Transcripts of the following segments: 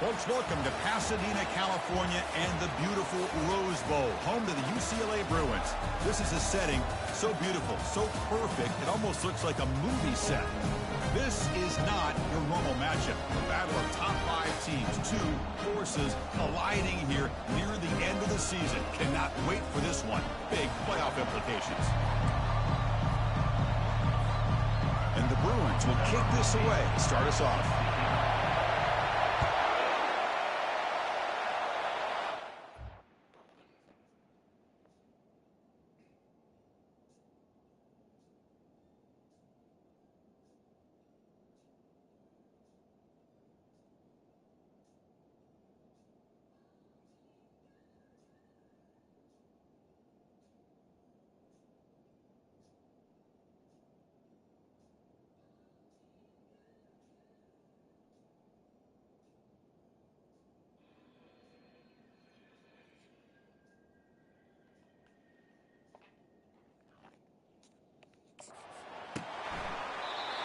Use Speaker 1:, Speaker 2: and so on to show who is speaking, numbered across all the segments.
Speaker 1: Folks, welcome to Pasadena, California, and the beautiful Rose Bowl, home to the UCLA Bruins. This is a setting so beautiful, so perfect, it almost looks like a movie set. This is not your normal matchup. A battle of top 5 teams, 2 forces colliding here near the end of the season. Cannot wait for this one. Big playoff implications. And the Bruins will kick this away to start us off.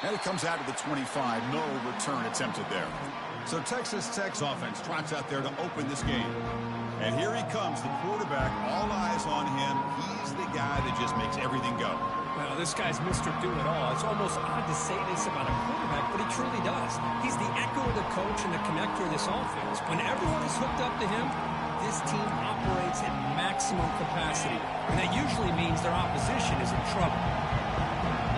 Speaker 1: And it comes out of the 25. No return attempted there. So Texas Tech's offense trots out there to open this game. And here he comes, the quarterback. All eyes on him. He's the guy that just makes everything go.
Speaker 2: Well, this guy's Mr. Do-It-All. It's almost odd to say this about a quarterback, but he truly does. He's the echo of the coach and the connector of this offense. When everyone is hooked up to him, this team operates at maximum capacity. And that usually means their opposition is in trouble.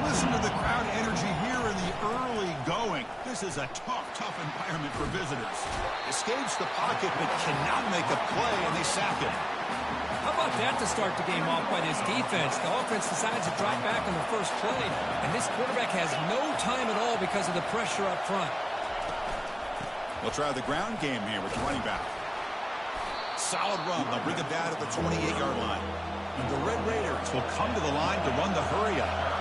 Speaker 1: Listen to the crowd energy here in the early going. This is a tough environment for visitors. Escapes the pocket, but cannot make a play, and they sack him.
Speaker 2: How about that to start the game off by this defense? The offense decides to drop back on the first play, and this quarterback has no time at all because of the pressure up front.
Speaker 1: We'll try the ground game here with the running back. Solid run. They'll bring it down to the 28-yard line. And the Red Raiders will come to the line to run the hurry-up.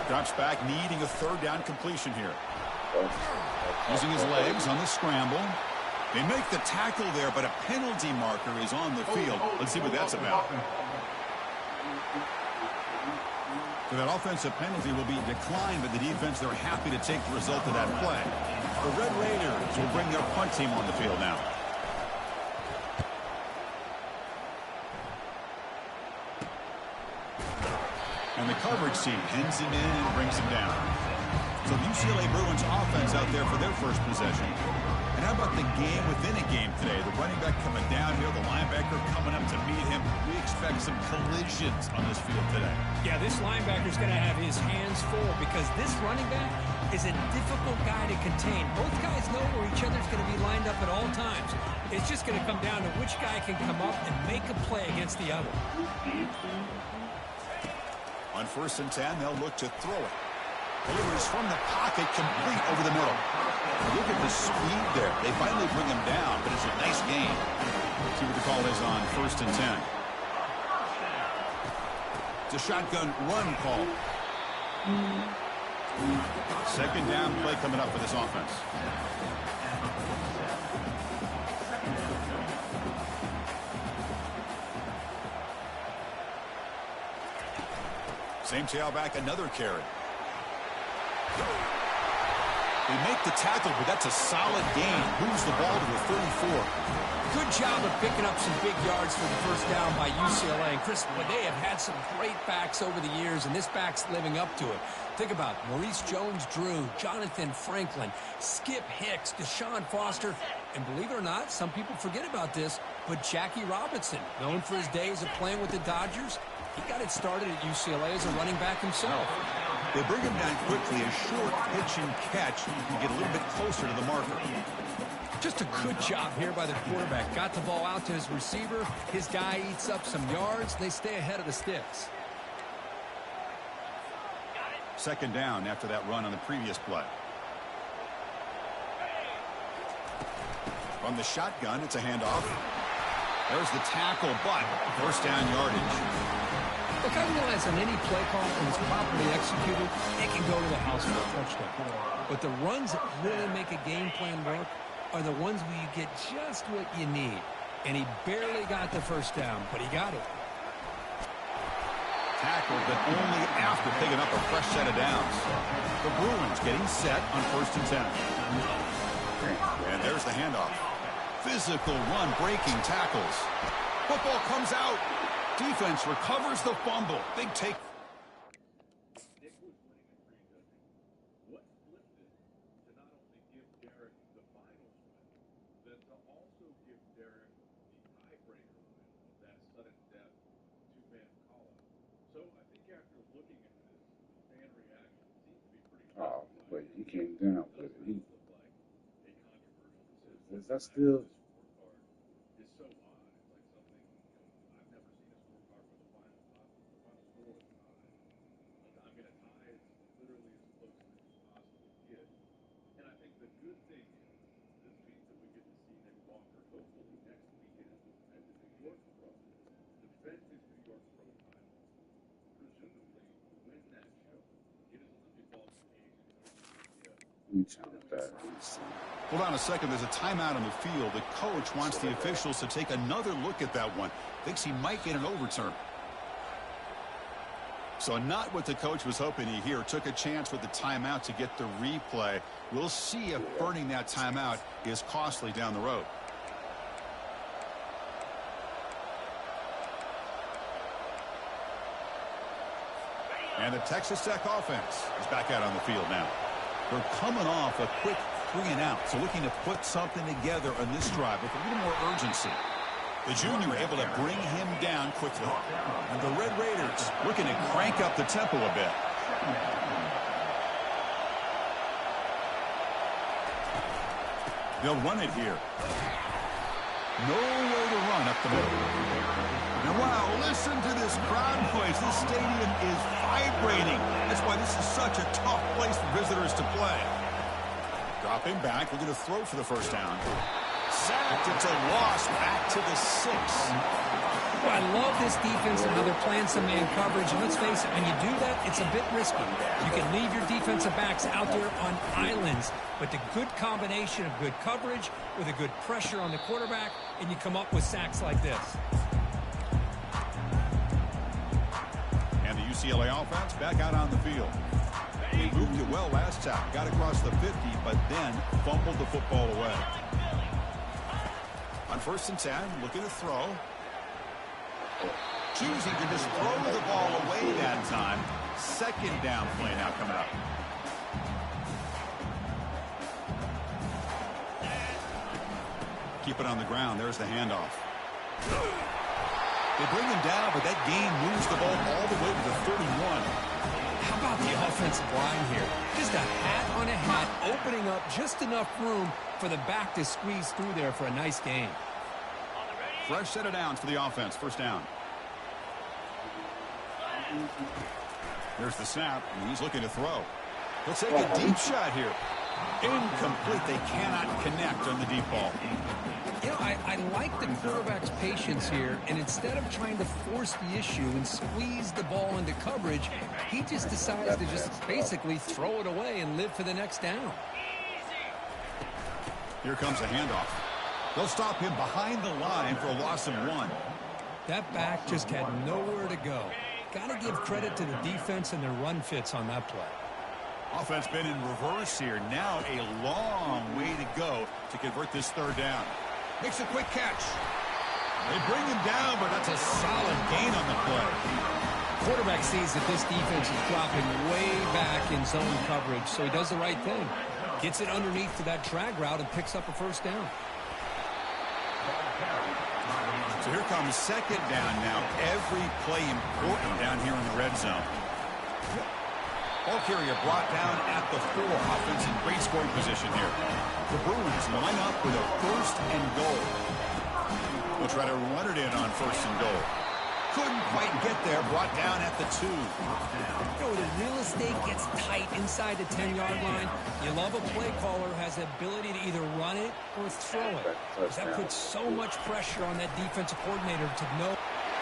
Speaker 1: Drops back, needing a third down completion here. Using his legs on the scramble. They make the tackle there, but a penalty marker is on the field. Let's see what that's about. So that offensive penalty will be declined by the defense. They're happy to take the result of that play. The Red Raiders will bring their punt team on the field now. And the coverage team pins him in and brings him down. So the UCLA Bruins offense out there for their first possession. And how about the game within a game today? The running back coming down here, the linebacker coming up to meet him. We expect some collisions on this field today.
Speaker 2: Yeah, this linebacker's going to have his hands full because this running back is a difficult guy to contain. Both guys know where each other's going to be lined up at all times. It's just going to come down to which guy can come up and make a play against the other.
Speaker 1: On 1st and 10, they'll look to throw it. Delivers from the pocket, complete over the middle. Look at the speed there. They finally bring him down, but it's a nice gain. See what the call is on 1st and 10. It's a shotgun run call. Second down play coming up for this offense. Same tailback, another carry. They make the tackle, but that's a solid gain. Moves the ball to the 34.
Speaker 2: Good job of picking up some big yards for the first down by UCLA. And Chris, they have had some great backs over the years, and this back's living up to it. Think about Maurice Jones-Drew, Jonathan Franklin, Skip Hicks, Deshaun Foster, and believe it or not, some people forget about this, but Jackie Robinson, known for his days of playing with the Dodgers, he got it started at UCLA as a running back himself.
Speaker 1: They bring him down quickly, a short pitch and catch to get a little bit closer to the marker.
Speaker 2: Just a good job here by the quarterback. Got the ball out to his receiver. His guy eats up some yards. They stay ahead of the sticks.
Speaker 1: Second down after that run on the previous play. From the shotgun, it's a handoff. There's the tackle, but first down yardage.
Speaker 2: Look, I realize on any play call, when it's properly executed, it can go to the house for a touchdown. But the runs that really make a game plan work are the ones where you get just what you need. And he barely got the first down, but he got it.
Speaker 1: Tackled, but only after picking up a fresh set of downs. The Bruins getting set on 1st and 10. And there's the handoff. Physical run, breaking tackles. Football comes out. Defense recovers the fumble. Big take.
Speaker 3: Oh, but he came down with it. Is that still?
Speaker 1: Hold on a second. There's a timeout on the field. The coach wants the officials to take another look at that one. Thinks he might get an overturn. So not what the coach was hoping to hear. Took a chance with the timeout to get the replay. We'll see if burning that timeout is costly down the road. And the Texas Tech offense is back out on the field now. They're coming off a quick 3-and-out, so looking to put something together on this drive with a little more urgency. The junior able to bring him down quickly. And the Red Raiders looking to crank up the tempo a bit. They'll run it here. Nowhere to run up the middle. And wow, listen to this crowd noise. This stadium is vibrating. That's why this is such a tough place for visitors to play. Dropping back, looking to throw for the first down. Sacked, it's a loss, back to the 6.
Speaker 2: Well, I love this defense and how they're playing some man coverage. And let's face it, when you do that, it's a bit risky. You can leave your defensive backs out there on islands, but the good combination of good coverage with a good pressure on the quarterback, and you come up with sacks like this.
Speaker 1: And the UCLA offense back out on the field. They moved it well last time. Got across the 50, but then fumbled the football away. On 1st and 10, looking to throw. Choosing to just throw the ball away that time. 2nd down play now coming up. Keep it on the ground. There's the handoff. They bring him down, but that game moves the ball all the way to the 31.
Speaker 2: How about the offensive line here? Just a hat on a hat, opening up just enough room for the back to squeeze through there for a nice gain.
Speaker 1: Fresh set of downs for the offense. 1st down. There's the snap, and he's looking to throw. He'll take a deep shot here. Incomplete. They cannot connect on the deep ball.
Speaker 2: You know, I like the quarterback's patience here, and instead of trying to force the issue and squeeze the ball into coverage, he just decides to just basically throw it away and live for the next down.
Speaker 1: Here comes a handoff. They'll stop him behind the line for a loss of 1.
Speaker 2: That back just had nowhere to go. Got to give credit to the defense and their run fits on that play.
Speaker 1: Offense been in reverse here. Now a long way to go to convert this 3rd down. Makes a quick catch. They bring him down, but that's a solid gain on the play.
Speaker 2: Quarterback sees that this defense is dropping way back in zone coverage, so he does the right thing. Gets it underneath to that drag route and picks up a 1st down.
Speaker 1: So here comes 2nd down now. Every play important down here in the red zone. Ball carrier brought down at the 4. Offense in great scoring position here. The Bruins line up with a 1st and goal. They'll try to run it in on 1st and goal. Couldn't quite get there. Brought down at the 2.
Speaker 2: You know, the real estate gets tight inside the 10-yard line. You love a play caller who has the ability to either run it or throw it. That puts so much pressure on that defensive coordinator to know.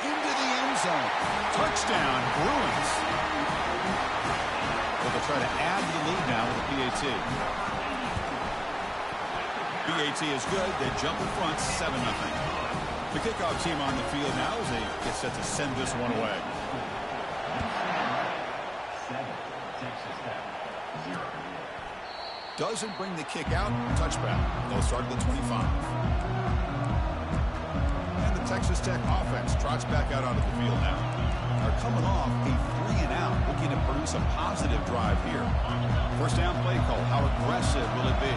Speaker 1: Into the end zone. Touchdown, Bruins. Well, they'll try to add to the lead now with the PAT. PAT is good. They jump in front, 7-0. The kickoff team on the field now as they get set to send this one away. Doesn't bring the kick out. Touchback. They'll start at the 25. And the Texas Tech offense trots back out onto the field now. They're coming off a 3-and-out, looking to produce a positive drive here. First down play call. How aggressive will it be?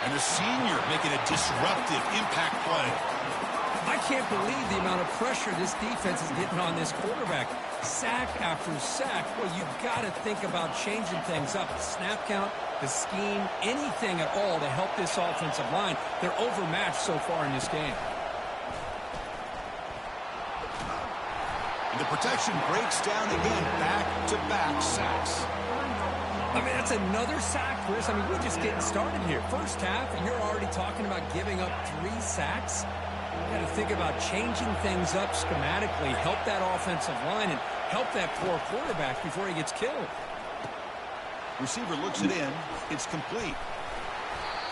Speaker 1: And the senior making a disruptive impact play.
Speaker 2: I can't believe the amount of pressure this defense is getting on this quarterback. Sack after sack. Well, you've got to think about changing things up. The snap count, the scheme, anything at all to help this offensive line. They're overmatched so far in this game.
Speaker 1: And the protection breaks down again. Back-to-back sacks.
Speaker 2: I mean, that's another sack, Chris. I mean, we're just getting started here. First half, and you're already talking about giving up 3 sacks. You got to think about changing things up schematically, help that offensive line, and help that poor quarterback before he gets killed.
Speaker 1: Receiver looks it in. It's complete.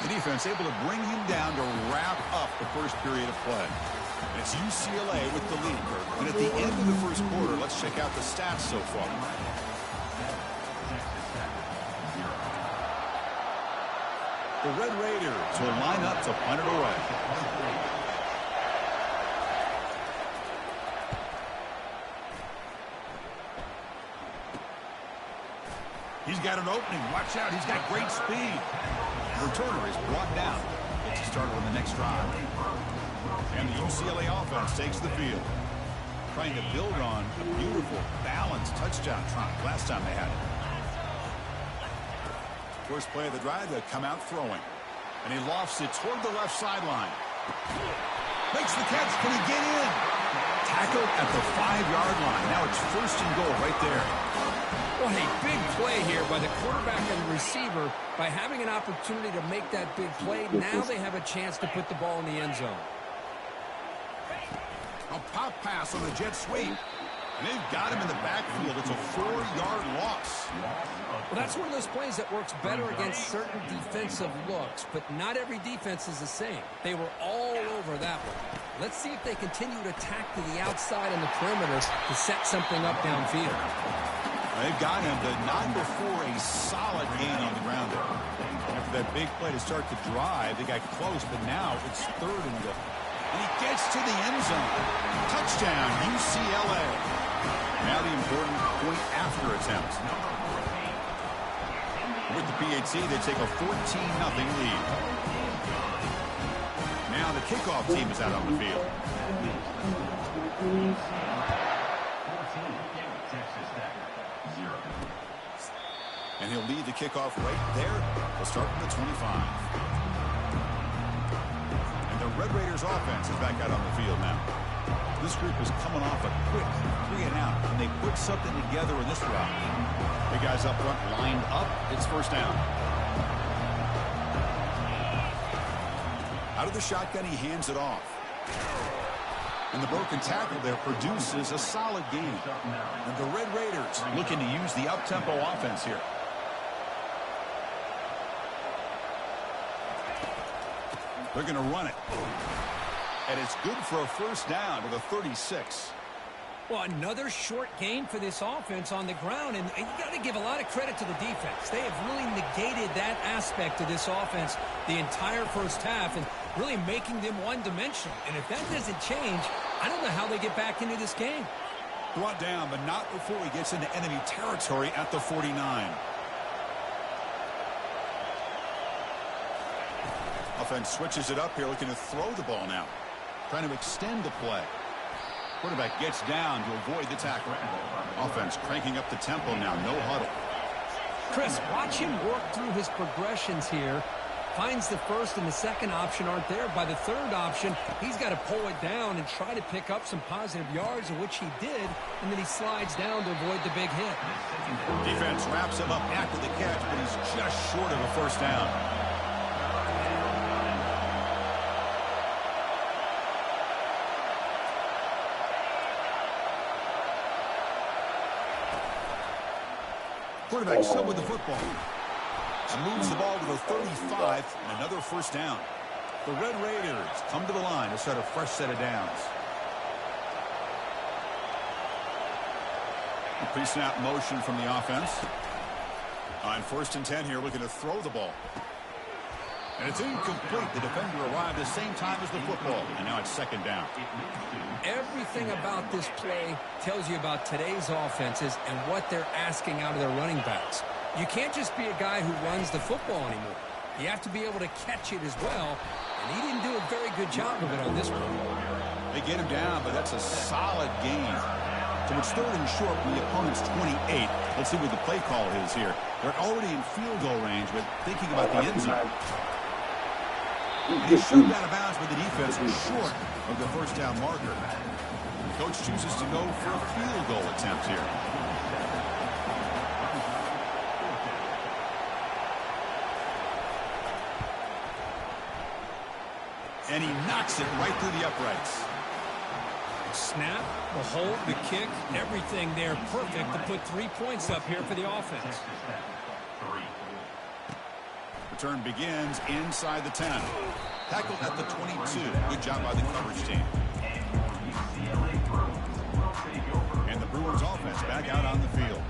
Speaker 1: The defense able to bring him down to wrap up the first period of play. And it's UCLA with the lead. And at the end of the first quarter, let's check out the stats so far. The Red Raiders will line up to punt it away. He's got an opening. Watch out. He's got great speed. The returner is brought down. Gets a start on the next drive. And the UCLA offense takes the field. Trying to build on a beautiful, balanced touchdown try last time they had it. First play of the drive, they come out throwing. And he lofts it toward the left sideline. Makes the catch. Can he get in? Tackled at the 5-yard line. Now it's first and goal right there.
Speaker 2: What a big play here by the quarterback and the receiver. By having an opportunity to make that big play, now they have a chance to put the ball in the end zone.
Speaker 1: A pop pass on the jet sweep. And they've got him in the backfield. It's a 4-yard loss.
Speaker 2: Well, that's one of those plays that works better against certain defensive looks, but not every defense is the same. They were all over that one. Let's see if they continue to attack to the outside and the perimeter to set something up downfield.
Speaker 1: They've got him, but not before a solid gain on the ground there. After that big play to start the drive, they got close, but now it's third and goal. And he gets to the end zone. Touchdown, UCLA. Now the important point after attempt. With the PAT, they take a 14-0 lead. Now the kickoff team is out on the field. And he'll lead the kickoff right there. They'll start from the 25. And the Red Raiders offense is back out on the field now. This group is coming off a quick 3-and-out, and they put something together in this route. The guys up front lined up. It's first down. Out of the shotgun, he hands it off. And the broken tackle there produces a solid gain. And the Red Raiders looking to use the up-tempo offense here. They're going to run it. And it's good for a first down to the 36.
Speaker 2: Well, another short gain for this offense on the ground, and you got to give a lot of credit to the defense. They have really negated that aspect of this offense the entire first half and really making them one-dimensional. And if that doesn't change, I don't know how they get back into this game.
Speaker 1: Brought down, but not before he gets into enemy territory at the 49. Offense switches it up here, looking to throw the ball now. Trying to extend the play. Quarterback gets down to avoid the tackle. Offense cranking up the tempo now. No huddle.
Speaker 2: Chris, watch him work through his progressions here. Finds the first and the second option aren't there. By the third option, he's got to pull it down and try to pick up some positive yards, of which he did, and then he slides down to avoid the big hit.
Speaker 1: Defense wraps him up after the catch, but he's just short of a first down. Quarterback still with the football. And moves the ball to the 35, and another first down. The Red Raiders come to the line to start a fresh set of downs. Pre-snap motion from the offense. On 1st and 10 here, looking to throw the ball. And it's incomplete. The defender arrived at the same time as the football. And now it's 2nd down.
Speaker 2: Everything about this play tells you about today's offenses and what they're asking out of their running backs. You can't just be a guy who runs the football anymore. You have to be able to catch it as well. And he didn't do a very good job of it on this one.
Speaker 1: They get him down, but that's a solid gain. So it's 3rd and short from the opponent's 28. Let's see what the play call is here. They're already in field goal range, but thinking about the end zone. He shoved out of bounds, but the defense was short of the 1st down marker. The coach chooses to go for a field goal attempt here. And he knocks it right through the uprights.
Speaker 2: Snap, the hold, the kick, everything there perfect to put 3 points up here for the offense.
Speaker 1: Return begins inside the 10. Tackled at the 22. Good job by the coverage team. And the Bruins offense back out on the field.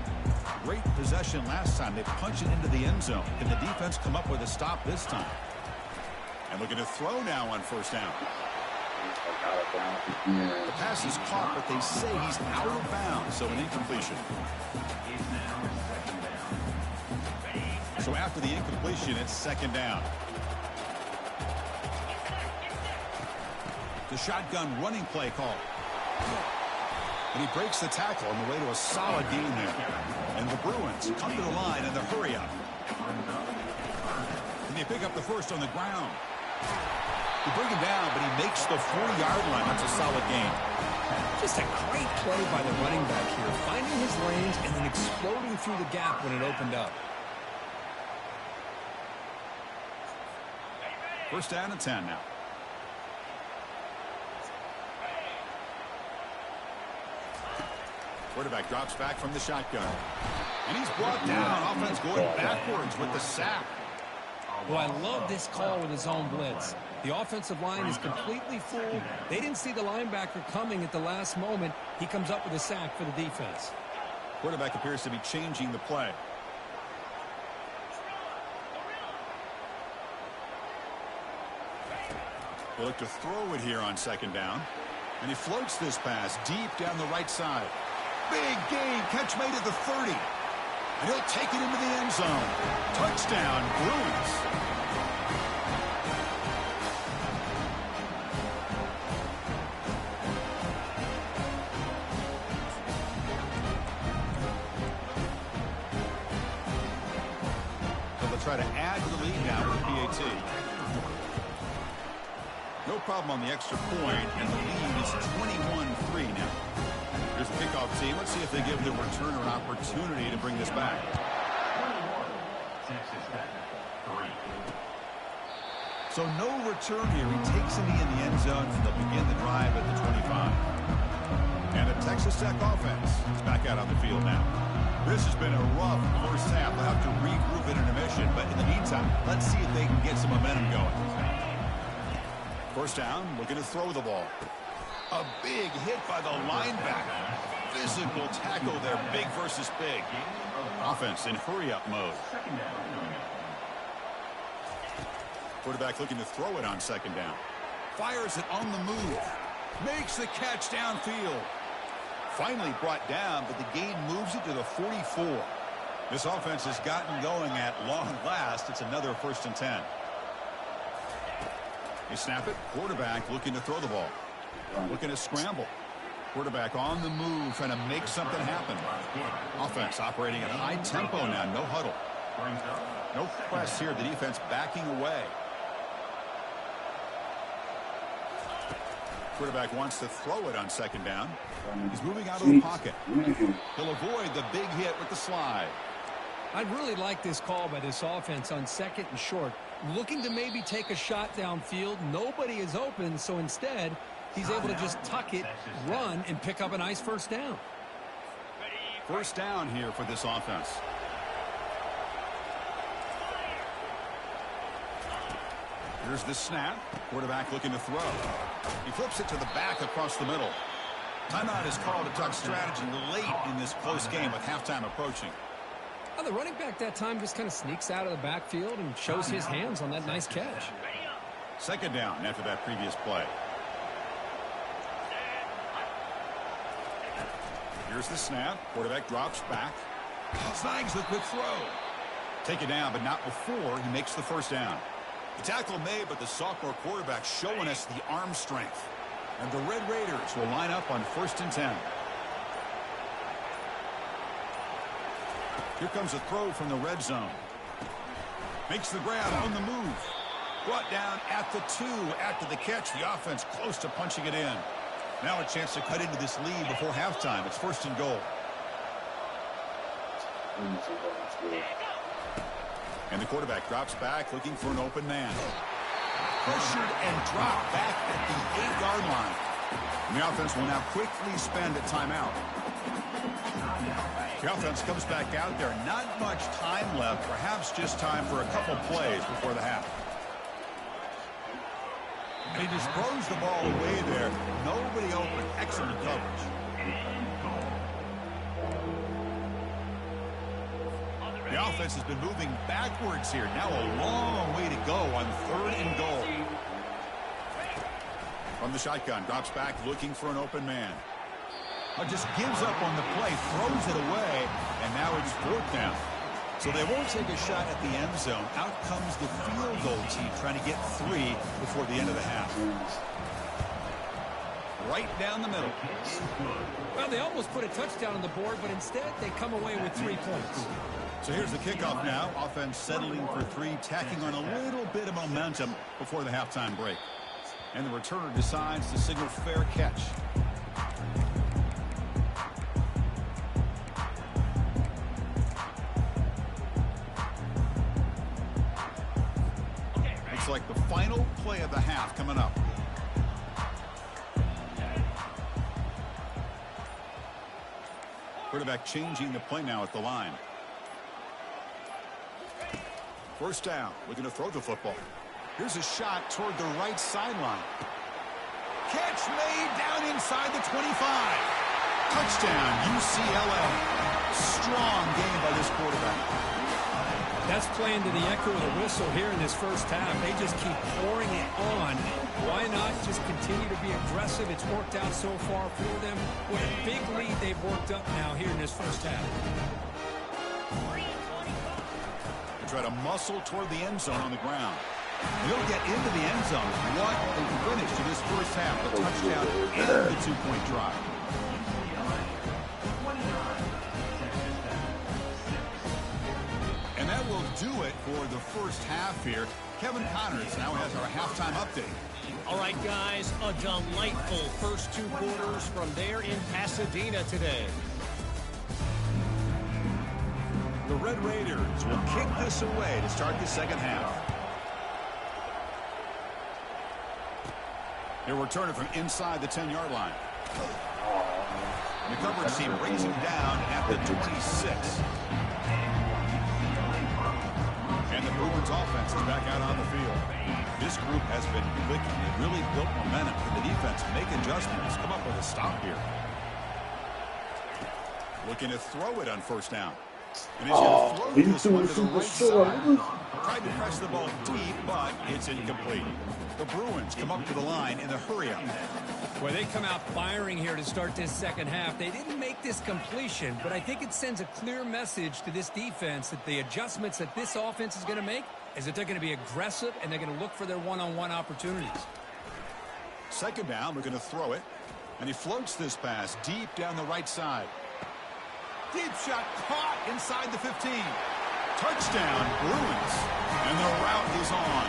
Speaker 1: Great possession last time. They punch it into the end zone. Can the defense come up with a stop this time? And looking to throw now on 1st down. The pass is caught, but they say he's out of bounds, so an incompletion. So after the incompletion, it's 2nd down. The shotgun running play call. And he breaks the tackle on the way to a solid gain there. And the Bruins come to the line in the hurry-up. And they pick up the 1st on the ground. They bring him down, but he makes the 40-yard line. That's a solid gain.
Speaker 2: Just a great play by the running back here, finding his lanes and then exploding through the gap when it opened up.
Speaker 1: 1st down and 10 now. Quarterback drops back from the shotgun. And he's brought down. Offense going backwards with the sack.
Speaker 2: Well, I love this call with his own blitz. The offensive line is completely full. They didn't see the linebacker coming at the last moment. He comes up with a sack for the defense.
Speaker 1: Quarterback appears to be changing the play. They look to throw it here on 2nd down. And he floats this pass deep down the right side. Big gain, catch made at the 30. And he'll take it into the end zone. Touchdown, Bruins. They'll try to add to the lead now with PAT. No problem on the extra point, and the lead is 21-3 now. Here's the kickoff team. Let's see if they give the returner an opportunity to bring this back. So no return here. He takes it in the end zone, and they'll begin the drive at the 25. And the Texas Tech offense is back out on the field now. This has been a rough 1st half. They'll have to regroup in intermission, but in the meantime, let's see if they can get some momentum going. 1st down, looking to throw the ball. A big hit by the linebacker. Physical tackle there, big versus big. Offense in hurry-up mode. Quarterback looking to throw it on 2nd down. Fires it on the move. Makes the catch downfield. Finally brought down, but the gain moves it to the 44. This offense has gotten going at long last. It's another 1st and 10. They snap it. Quarterback looking to throw the ball. Looking to scramble. Quarterback on the move, trying to make something happen. Offense operating at high tempo now. No huddle. No press here. The defense backing away. Quarterback wants to throw it on 2nd down. He's moving out of the pocket. He'll avoid the big hit with the slide.
Speaker 2: I really like this call by this offense on 2nd and short. Looking to maybe take a shot downfield. Nobody is open, so instead, he's able to just tuck it, run, and pick up a nice 1st down.
Speaker 1: 1st down here for this offense. Here's the snap. Quarterback looking to throw. He flips it to the back across the middle. Timeout is called to talk strategy late in this close game with halftime approaching.
Speaker 2: Well, the running back that time just kind of sneaks out of the backfield and shows his hands on that nice catch.
Speaker 1: Second down after that previous play. Here's the snap. Quarterback drops back. Snags the quick throw. Take it down, but not before he makes the first down. The tackle made, but the sophomore quarterback showing us the arm strength. And the Red Raiders will line up on 1st and 10. Here comes a throw from the red zone. Makes the grab on the move. Brought down at the 2 after the catch. The offense close to punching it in. Now a chance to cut into this lead before halftime. It's 1st and goal. And the quarterback drops back looking for an open man. Pressured and dropped back at the 8-yard line. And the offense will now quickly spend a timeout. The offense comes back out there. Not much time left. Perhaps just time for a couple plays before the half. And he just throws the ball away there. Nobody open. Excellent coverage. The offense has been moving backwards here. Now a long way to go on 3rd and goal. From the shotgun, drops back looking for an open man. Just gives up on the play, throws it away, and now it's 4th down. So they won't take a shot at the end zone. Out comes the field goal team trying to get 3 before the end of the half. Right down the middle.
Speaker 2: Well, they almost put a touchdown on the board, but instead they come away with 3 points.
Speaker 1: So here's the kickoff now. Offense settling for 3, tacking on a little bit of momentum before the halftime break. And the returner decides to signal fair catch. Looks like the final play of the half coming up. Quarterback changing the play now at the line. 1st down, looking to throw the football. Here's a shot toward the right sideline. Catch made down inside the 25. Touchdown, UCLA. Strong game by this quarterback.
Speaker 2: That's playing to the echo of the whistle here in this first half. They just keep pouring it on. Why not just continue to be aggressive? It's worked out so far for them. What a big lead they've worked up now here in this first half.
Speaker 1: Try to muscle toward the end zone on the ground. He'll get into the end zone. What a finish to this first half. The touchdown and the 2-point drive. And that will do it for the first half here. Kevin Connors now has our halftime update.
Speaker 4: All right, guys, a delightful first 2 quarters from there in Pasadena today.
Speaker 1: The Red Raiders will kick this away to start the second half. They're returning from inside the 10-yard line. The coverage team raising down at the 26. And the Bruins offense is back out on the field. This group has been clicking. They've really built momentum. Can the defense make adjustments? Come up with a stop here. Looking to throw it on 1st down. And he's going to throw this one to the right side. Tried to press the ball deep, but it's incomplete. The Bruins come up to the line in the hurry-up.
Speaker 2: Well, they come out firing here to start this second half. They didn't make this completion, but I think it sends a clear message to this defense that the adjustments that this offense is going to make is that they're going to be aggressive and they're going to look for their one-on-one opportunities.
Speaker 1: Second down, we're going to throw it. And he floats this pass deep down the right side. Deep shot caught inside the 15. Touchdown, Bruins. And the route is on.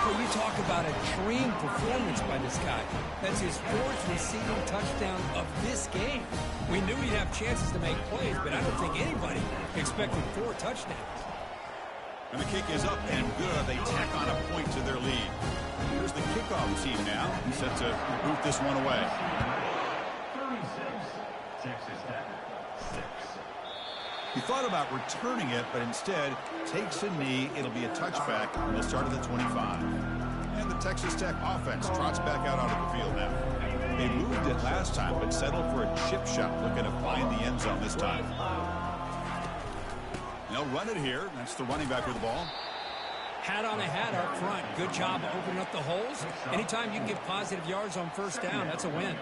Speaker 2: Well, you talk about a dream performance by this guy. That's his 4th receiving touchdown of this game. We knew he'd have chances to make plays, but I don't think anybody expected 4 touchdowns.
Speaker 1: And the kick is up and good. They tack on a point to their lead. Here's the kickoff team now. He's set to boot this one away.
Speaker 5: 36, Texas Tech, 6.
Speaker 1: He thought about returning it, but instead takes a knee. It'll be a touchback, and they'll start at the 25. And the Texas Tech offense trots back out onto the field now. They moved it last time, but settled for a chip shot, looking to find the end zone this time. They'll run it here. That's the running back with the ball.
Speaker 2: Hat on a hat up front. Good job opening up the holes. Anytime you can get positive yards on first down, that's a win.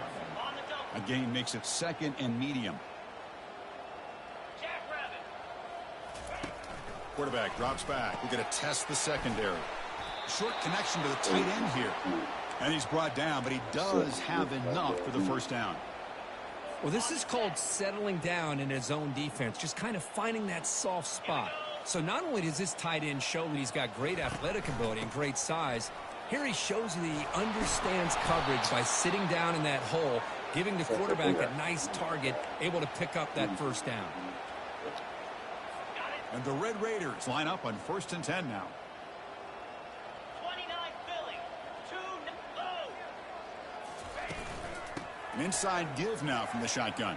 Speaker 1: A gain makes it 2nd and medium. Quarterback drops back. We're going to test the secondary. Short connection to the tight end here. And he's brought down, but he does have enough for the first down.
Speaker 2: Well, this is called settling down in his own defense, just kind of finding that soft spot. So not only does this tight end show that he's got great athletic ability and great size, here he shows you that he understands coverage by sitting down in that hole, giving the quarterback a nice target, able to pick up that first down.
Speaker 1: And the Red Raiders line up on 1st and 10 now.
Speaker 6: 29 Philly, 2-0.
Speaker 1: An inside give now from the shotgun.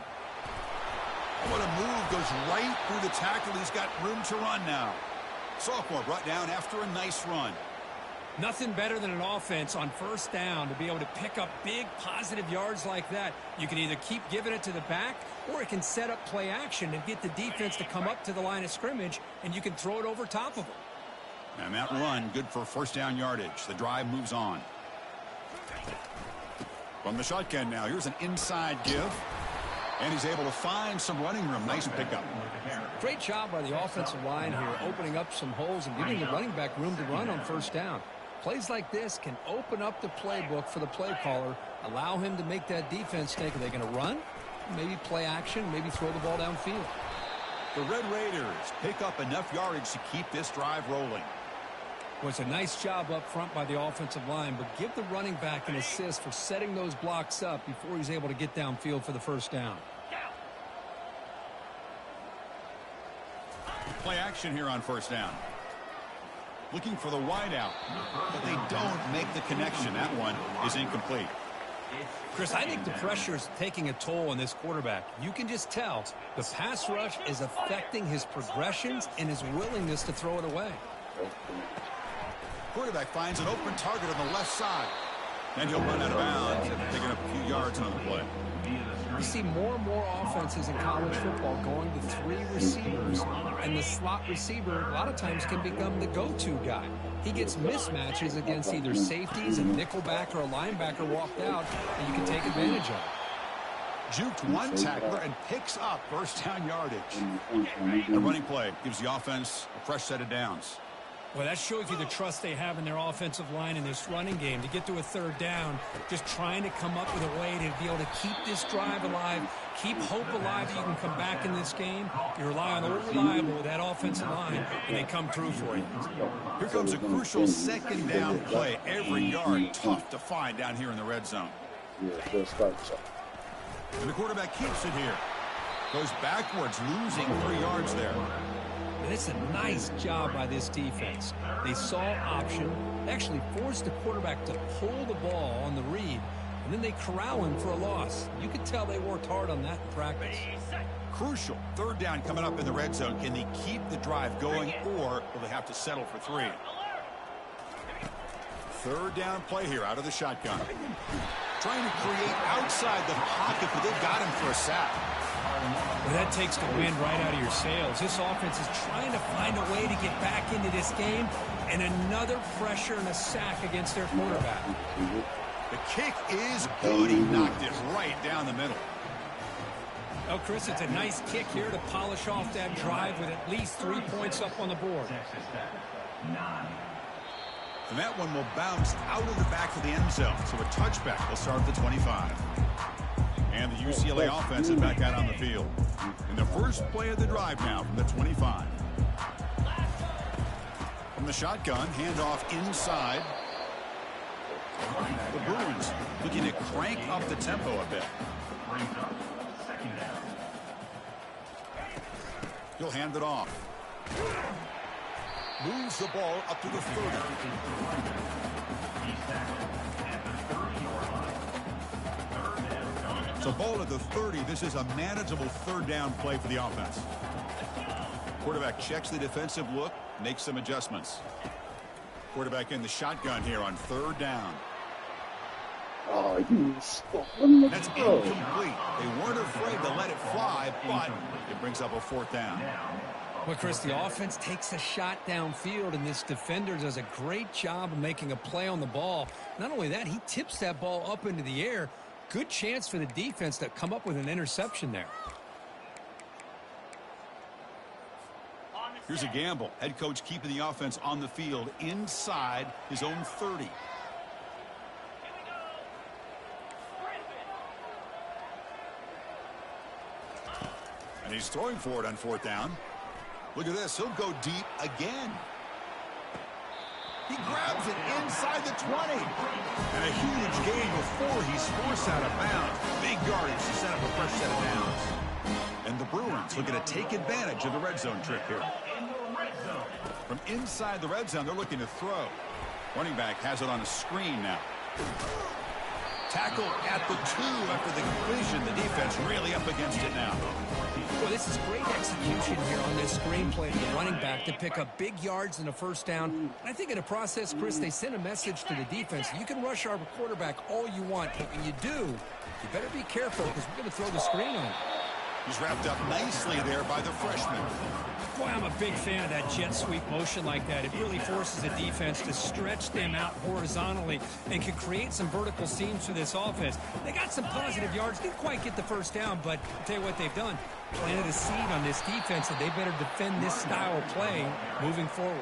Speaker 1: What a move, goes right through the tackle. He's got room to run now. Sophomore brought down after a nice run.
Speaker 2: Nothing better than an offense on first down to be able to pick up big positive yards like that. You can either keep giving it to the back, or it can set up play action and get the defense to come up to the line of scrimmage, and you can throw it over top of them.
Speaker 1: And that run, good for first down yardage. The drive moves on. From the shotgun now, here's an inside give. And he's able to find some running room. Nice pickup.
Speaker 2: Great job by the offensive line here, opening up some holes and giving the running back room to run on first down. Plays like this can open up the playbook for the play caller, allow him to make that defense think, are they going to run? Maybe play action, maybe throw the ball downfield.
Speaker 1: The Red Raiders pick up enough yardage to keep this drive rolling.
Speaker 2: Well, it's a nice job up front by the offensive line, but give the running back an assist for setting those blocks up before he's able to get downfield for the first down.
Speaker 1: Play action here on first down. Looking for the wideout, but they don't make the connection. That one is incomplete.
Speaker 2: Chris, I think the pressure is taking a toll on this quarterback. You can just tell the pass rush is affecting his progressions and his willingness to throw it away.
Speaker 1: Quarterback finds an open target on the left side. And he'll run out of bounds, picking up a few yards on the play.
Speaker 2: You see more and more offenses in college football going to 3 receivers, and the slot receiver a lot of times can become the go-to guy. He gets mismatches against either safeties, a nickelback, or a linebacker walked out, and you can take advantage of it.
Speaker 1: Juked one tackler and picks up first down yardage. The running play gives the offense a fresh set of downs.
Speaker 2: Well, that shows you the trust they have in their offensive line in this running game to get to a third down, just trying to come up with a way to be able to keep this drive alive, keep hope alive that you can come back in this game. You rely on old reliable with that offensive line, and they come through for you.
Speaker 1: Here comes a crucial second down play. Every yard tough to find down here in the red zone.
Speaker 3: Yeah, good start.
Speaker 1: And the quarterback keeps it here. Goes backwards, losing 3 yards there.
Speaker 2: And it's a nice job by this defense. They saw option, actually forced the quarterback to pull the ball on the read, and then they corral him for a loss. You could tell they worked hard on that in practice.
Speaker 1: Crucial. Third down coming up in the red zone. Can they keep the drive going, or will they have to settle for 3? Third down play here out of the shotgun. Trying to create outside the pocket, but they've got him for a sack.
Speaker 2: Well, that takes the wind right out of your sails. This offense is trying to find a way to get back into this game, and another pressure and a sack against their quarterback.
Speaker 1: The kick is good. He knocked it right down the middle.
Speaker 2: Oh, Chris, it's a nice kick here to polish off that drive with at least 3 points up on the board.
Speaker 1: And that one will bounce out of the back of the end zone. So a touchback will start at the 25. And the UCLA offense is back out on the field. In the first play of the drive now from the 25. From the shotgun, handoff inside. The Bruins looking to crank up the tempo a bit. He'll hand it off. Moves the ball up to the 30. So ball at the 30. This is a manageable third down play for the offense. Quarterback checks the defensive look, makes some adjustments. Quarterback in the shotgun here on third down.
Speaker 3: Oh, you scored. Let's
Speaker 1: That's
Speaker 3: go.
Speaker 1: incomplete. They weren't afraid to let it fly, but it brings up a 4th down.
Speaker 2: Well, Chris, the offense takes a shot downfield, and this defender does a great job of making a play on the ball. Not only that, he tips that ball up into the air. Good chance for the defense to come up with an interception there.
Speaker 1: Here's a gamble. Head coach keeping the offense on the field inside his own 30. And he's throwing for it on 4th down. Look at this. He'll go deep again. He grabs it inside the 20. And a huge gain before he's forced out of bounds. Big yardage to set up a fresh set of downs. And the Bruins looking to take advantage of the red zone trip here. From inside the red zone, they're looking to throw. Running back has it on a screen now. Tackle at the 2 after the completion. The defense really up against it now.
Speaker 2: Well, this is great execution here on this screenplay to the running back to pick up big yards and a 1st down. And I think in the process, Chris, they sent a message to the defense. You can rush our quarterback all you want, but when you do, you better be careful because we're going to throw the screen on him.
Speaker 1: He's wrapped up nicely there by the freshman.
Speaker 4: Boy, I'm a big fan of that jet sweep motion like that. It really forces the defense to stretch them out horizontally and can create some vertical seams for this offense. They got some positive yards. Didn't quite get the 1st down, but I'll tell you what they've done. Planted a seed on this defense that they better defend this style of play moving forward.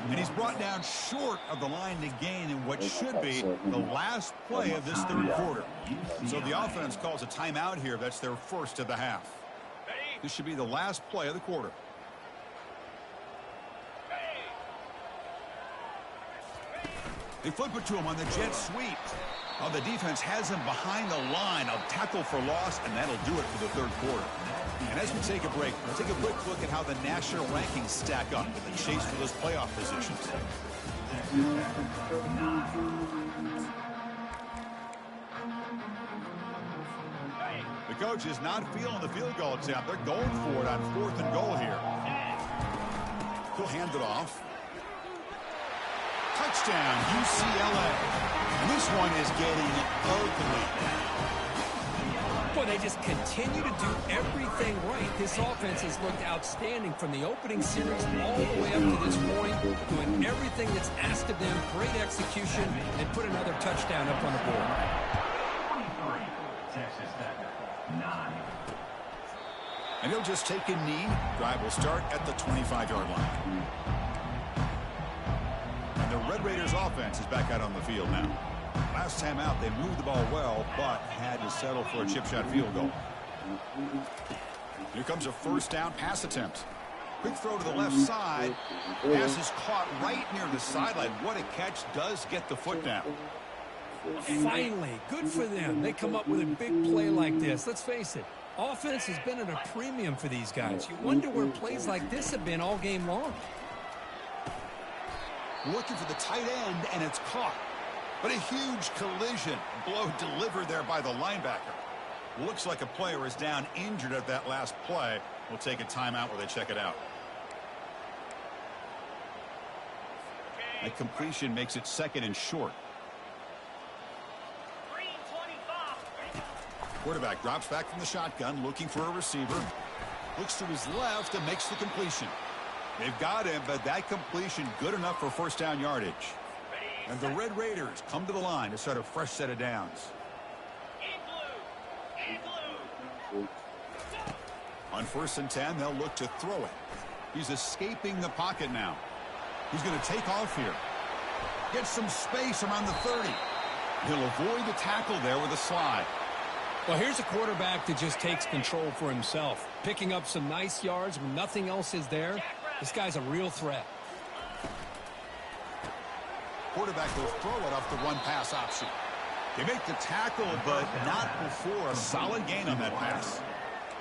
Speaker 1: And he's brought down short of the line to gain in what should be the last play of this 3rd quarter. So the offense calls a timeout here. That's their 1st of the half. This should be the last play of the quarter. They flip it to him on the jet sweep. Oh, the defense has him behind the line. A tackle for loss, and that'll do it for the 3rd quarter. And as we take a break, we'll take a quick look at how the national rankings stack up in the chase for those playoff positions. The coach is not feeling the field goal attempt. They're going for it on 4th and goal here. He'll hand it off. Touchdown, UCLA. And this one is getting ugly.
Speaker 2: Boy, they just continue to do everything right. This offense has looked outstanding from the opening series all the way up to this point, doing everything that's asked of them, great execution, and put another touchdown up on the board.
Speaker 5: 23, Texas Tech, 9.
Speaker 1: And he'll just take a knee. Drive will start at the 25-yard line. And the Red Raiders offense is back out on the field now. Last time out, they moved the ball well, but had to settle for a chip shot field goal. Here comes a 1st down pass attempt. Quick throw to the left side. Pass is caught right near the sideline. What a catch. Does get the foot down.
Speaker 2: Finally, good for them. They come up with a big play like this. Let's face it, offense has been at a premium for these guys. You wonder where plays like this have been all game long.
Speaker 1: Looking for the tight end, and it's caught. But a huge collision. Blow delivered there by the linebacker. Looks like a player is down injured at that last play. We'll take a timeout where they check it out. That completion makes it 2nd and short. Quarterback drops back from the shotgun, looking for a receiver. Looks to his left and makes the completion. They've got him, but that completion good enough for 1st down yardage. And the Red Raiders come to the line to start a fresh set of downs. On 1st and 10, they'll look to throw it. He's escaping the pocket now. He's going to take off here. Get some space around the 30. He'll avoid the tackle there with a slide.
Speaker 2: Well, here's a quarterback that just takes control for himself, picking up some nice yards when nothing else is there. This guy's a real threat.
Speaker 1: Quarterback will throw it off the run-pass option. They make the tackle, but not before a solid gain on that pass.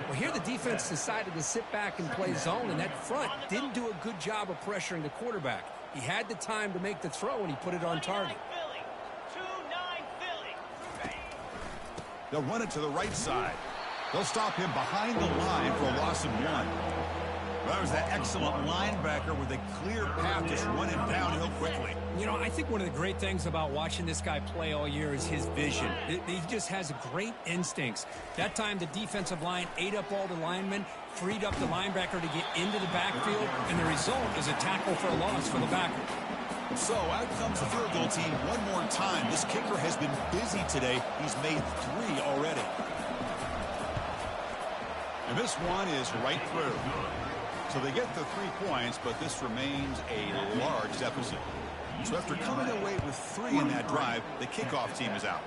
Speaker 2: Well, here the defense decided to sit back and play zone, and that front didn't do a good job of pressuring the quarterback. He had the time to make the throw, and he put it on target.
Speaker 1: They'll run it to the right side. They'll stop him behind the line for a loss of 1. That was that excellent linebacker with a clear path, just running downhill quickly.
Speaker 2: You
Speaker 4: know, I think one of the great things about watching this guy play all year is his vision. He just has great instincts. That time, the defensive line ate up all the linemen, freed up the linebacker to get into the backfield, and the result is a tackle for a loss for the backer.
Speaker 1: So out comes the field goal team one more time. This kicker has been busy today. He's made 3 already. And this one is right through. So they get the 3 points, but this remains a large deficit. So after coming away with 3 in that drive, the kickoff team is out.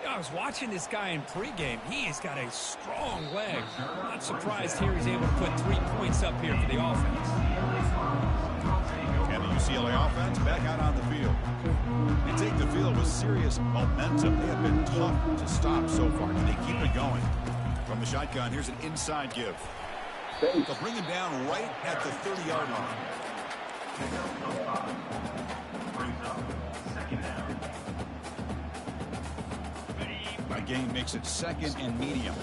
Speaker 4: I was watching this guy in pregame. He has got a strong leg. Not surprised here he's able to put 3 points up here for the offense.
Speaker 1: And the UCLA offense back out on the field. They take the field with serious momentum. They have been tough to stop so far. Can they keep it going? From the shotgun, here's an inside give. They'll bring him down right at the 30-yard line. A gain makes it 2nd and medium.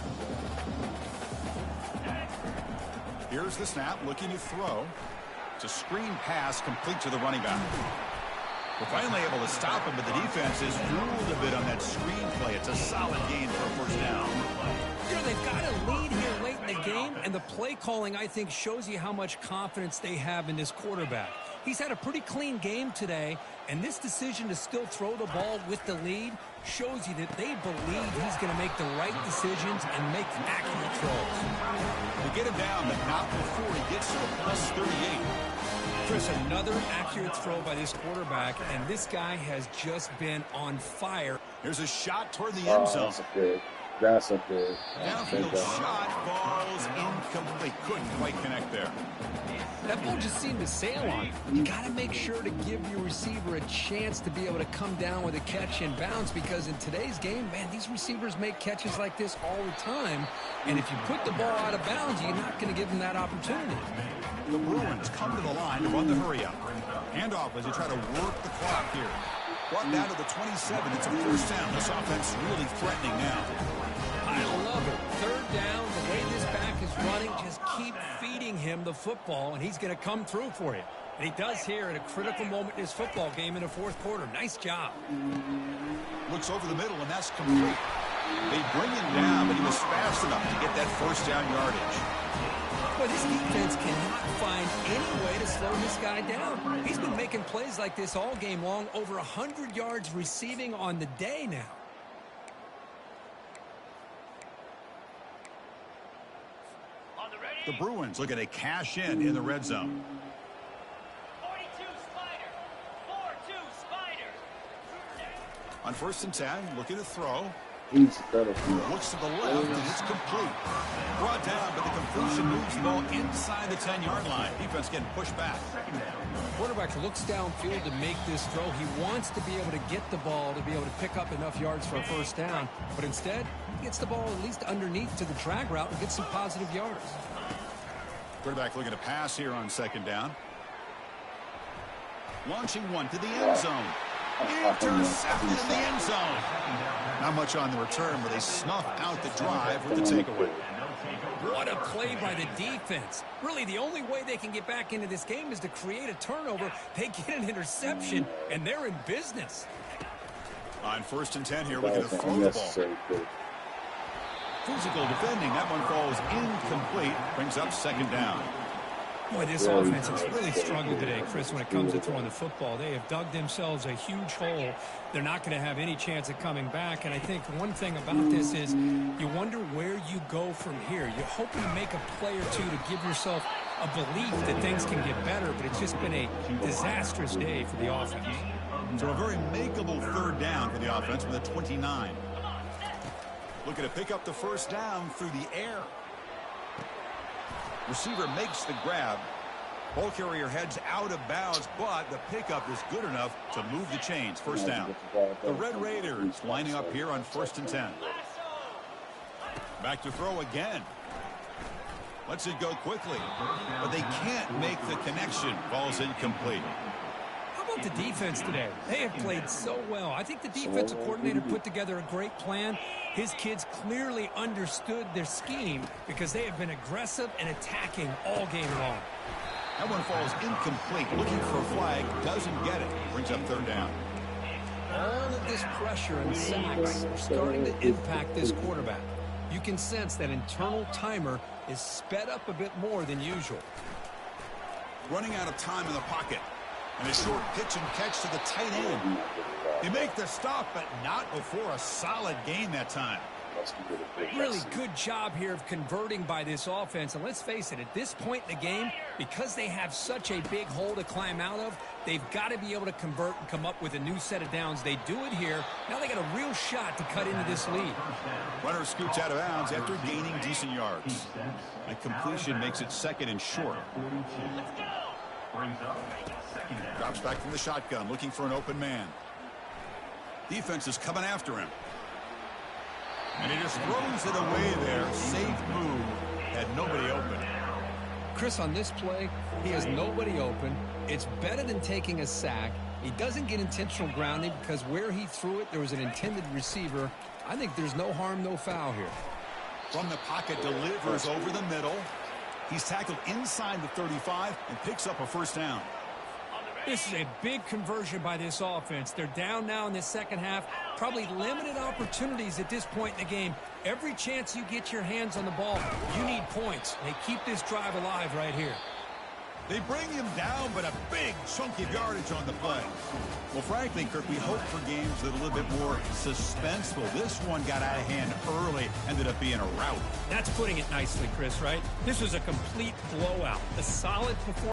Speaker 1: Here's the snap, looking to throw. It's a screen pass complete to the running back. We're finally able to stop him, but the defense is fooled a bit on that screen play. It's a solid gain for a first down.
Speaker 4: You know, they've got a lead here late in the game, and the play calling, I think, shows you how much confidence they have in this quarterback. He's had a pretty clean game today, and this decision to still throw the ball with the lead shows you that they believe he's going to make the right decisions and make accurate throws.
Speaker 1: They get him down, but not before he gets to the plus 38.
Speaker 4: Chris, another accurate throw by this quarterback, and this guy has just been on fire.
Speaker 1: Here's a shot toward the end zone.
Speaker 3: That's up there.
Speaker 1: Downfield shot falls incomplete. Couldn't quite connect there.
Speaker 4: That ball just seemed to sail on. You got to make sure to give your receiver a chance to be able to come down with a catch and bounce, because in today's game, man, these receivers make catches like this all the time. And if you put the ball out of bounds, you're not going to give them that opportunity.
Speaker 1: The Bruins come to the line to run the hurry-up. Handoff as they try to work the clock here. Brought down to the 27. It's a first down. This offense really threatening now.
Speaker 4: I love it. 3rd down, the way this back is running, just keep feeding him the football, and he's going to come through for you. And he does here at a critical moment in his football game in the 4th quarter. Nice job.
Speaker 1: Looks over the middle, and that's complete. They bring him down, but he was fast enough to get that first down yardage.
Speaker 4: Boy, this defense cannot find any way to slow this guy down. He's been making plays like this all game long, over 100 yards receiving on the day now.
Speaker 1: The Bruins looking to cash in the red zone.
Speaker 6: 42 Spider. 4-2 Spider.
Speaker 1: On 1st and 10, looking to throw.
Speaker 3: He's better.
Speaker 1: Looks to the left, and it's complete. Brought down, but the completion moves the ball inside the 10-yard line. Defense getting pushed back.
Speaker 4: Quarterback looks downfield to make this throw. He wants to be able to get the ball to be able to pick up enough yards for a first down, but instead, he gets the ball at least underneath to the drag route and gets some positive yards.
Speaker 1: Quarterback looking to pass here on 2nd down. Launching one to the end zone. Intercepted in the end zone. Not much on the return, but they snuff out the drive with the takeaway.
Speaker 4: What a play by the defense. Really, the only way they can get back into this game is to create a turnover. They get an interception, and they're in business.
Speaker 1: On 1st and 10 here, looking to throw the ball. Physical defending. That one falls incomplete. Brings up 2nd down.
Speaker 4: Boy, this offense has really struggled today, Chris, when it comes to throwing the football. They have dug themselves a huge hole. They're not going to have any chance of coming back. And I think one thing about this is you wonder where you go from here. You're hoping to make a play or two to give yourself a belief that things can get better, but it's just been a disastrous day for the offense.
Speaker 1: So a very makeable 3rd down for the offense with a 29. Looking to pick up the first down through the air. Receiver makes the grab. Ball carrier heads out of bounds, but the pickup is good enough to move the chains. First down. The Red Raiders lining up here on 1st and 10. Back to throw again. Lets it go quickly, but they can't make the connection. Ball's incomplete.
Speaker 4: How about the defense today? They have played so well. I think the defensive coordinator put together a great plan. His kids clearly understood their scheme because they have been aggressive and attacking all game long.
Speaker 1: That one falls incomplete. Looking for a flag, doesn't get it. Brings up third down.
Speaker 2: All of this pressure and sacks are starting to impact this quarterback. You can sense that internal timer is sped up a bit more than usual.
Speaker 1: Running out of time in the pocket. And a short pitch and catch to the tight end. They make the stop, but not before a solid gain that time.
Speaker 2: Really good job here of converting by this offense. And let's face it, at this point in the game, because they have such a big hole to climb out of, they've got to be able to convert and come up with a new set of downs. They do it here. Now they got a real shot to cut into this lead.
Speaker 1: Runner scoots out of bounds after gaining decent yards. A completion makes it second and short. Drops back from the shotgun, looking for an open man. Defense is coming after him. And he just throws it away there. Safe move. Had nobody open.
Speaker 2: Chris, on this play, he has nobody open. It's better than taking a sack. He doesn't get intentional grounding because where he threw it, there was an intended receiver. I think there's no harm, no foul here.
Speaker 1: From the pocket, delivers over the middle. He's tackled inside the 35 and picks up a first down.
Speaker 4: This is a big conversion by this offense. They're down now in the second half. Probably limited opportunities at this point in the game. Every chance you get your hands on the ball, you need points. They keep this drive alive right here.
Speaker 1: They bring him down, but a big chunk of yardage on the play. Well, frankly, Kirk, we hope for games that are a little bit more suspenseful. This one got out of hand early, ended up being a rout.
Speaker 4: That's putting it nicely, Chris, right? This was a complete blowout. A solid performance.